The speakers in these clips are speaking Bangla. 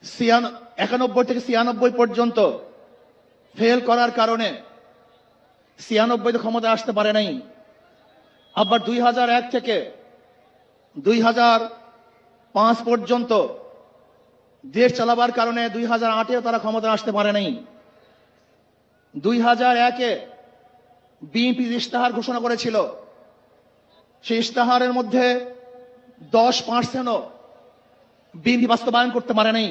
91 থেকে 96 পর্যন্ত ফেল করার কারণে 96 ক্ষমতায় আসতে পারে নাই। আবার 2001 থেকে 2005 পর্যন্ত দেশ চালাবার কারণে 2008-এও তারা ক্ষমতায় আসতে পারে নাই। 2001-এ বিএনপি ইশতেহার ঘোষণা করেছিল, সেই ইশতেহারের মধ্যে 10% বিএনপি বাস্তবায়ন করতে পারে নাই।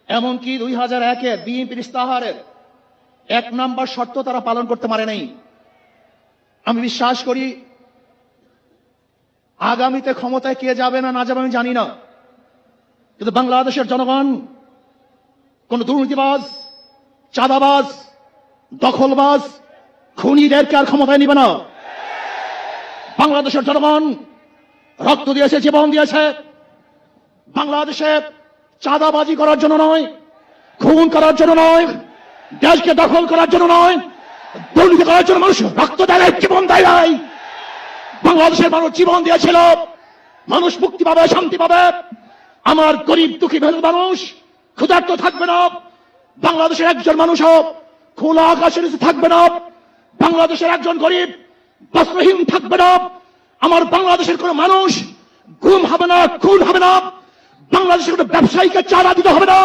এমনকি 2001-এ বিএনপির ইশতেহারের 1 নম্বর শর্ত তারা পালন করতে পারে নাই। আমি বিশ্বাস করি আগামীতে ক্ষমতায় কে যাবে না না যাবে আমি জানি না, কিন্তু বাংলাদেশের জনগণ কোন দুর্নীতিবাজ, চাঁদাবাজ, দখলবাজ, খুনিদেরকে আর ক্ষমতায় নিবে না। বাংলাদেশের জনগণ রক্ত দিয়েছে, জীবন দিয়েছে বাংলাদেশে চাঁদাবাজি করার জন্য নয়, খুন করার জন্য নয়, দেশকে দখল করার জন্য নয়, দুর্নীতি করার জন্য মানুষ রক্ত দেয়, জীবন দেয় নাই। বাংলাদেশের মানুষ জীবন দিয়েছিল, মানুষ মুক্তি পাবে, শান্তি পাবে। আমার গরিব দুঃখী মানুষ ক্ষুধার্ত থাকবে না, বাংলাদেশের একজন মানুষও খোলা আকাশের নিচে থাকবে না, বাংলাদেশের একজন গরিব বস্ত্রহীন থাকবে না, আমার বাংলাদেশের কোন মানুষ গুম হবে না, খুন হবে না, বাংলাদেশের কোন ব্যবসায়ীকে চাঁদা দিতে হবে না,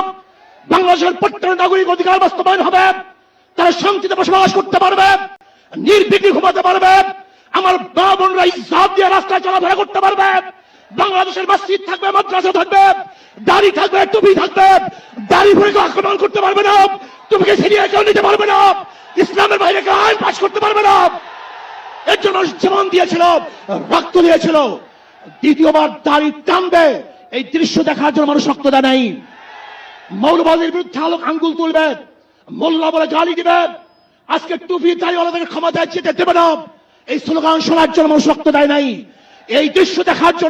বাংলাদেশের প্রত্যেক নাগরিক অধিকার বাস্তবায়ন হবে, তারা শান্তিতে বসবাস করতে পারবে, নির্বিঘ্নে ঘুমাতে পারবে, আমার মা বোনরা ইজ্জত দিয়ে রাস্তায় চলাফেরা করতে পারবে, বাংলাদেশের মসজিদ থাকবে, মাদ্রাসা থাকবে, দাড়ি থাকবে, টুপি থাকবে, দাড়ি ভরে আক্রমণ করতে পারবে না, টুপিকে ছিনিয়ে কেউ নিতে পারবে না, ইসলামের বাইরে কেউ আইন পাশ করতে পারবে না। এর জন্য জীবন দিয়েছিল, রক্ত দিয়েছিল। দ্বিতীয়বার দাড়ি টানবে এই দৃশ্য দেখার জন্য মানুষ রক্ত দেয় নাই। মৌলবাদীর বিরুদ্ধে আঙ্গুল তুলবে, মোল্লা বলে গালি দিবে, আজকে টুপি দাড়িওয়ালাদেরকে ক্ষমতায় যেতে দেবে না, এই স্লোগান শোনার জন্য মানুষ রক্ত দেয় নাই। এই দৃশ্য দেখার জন্য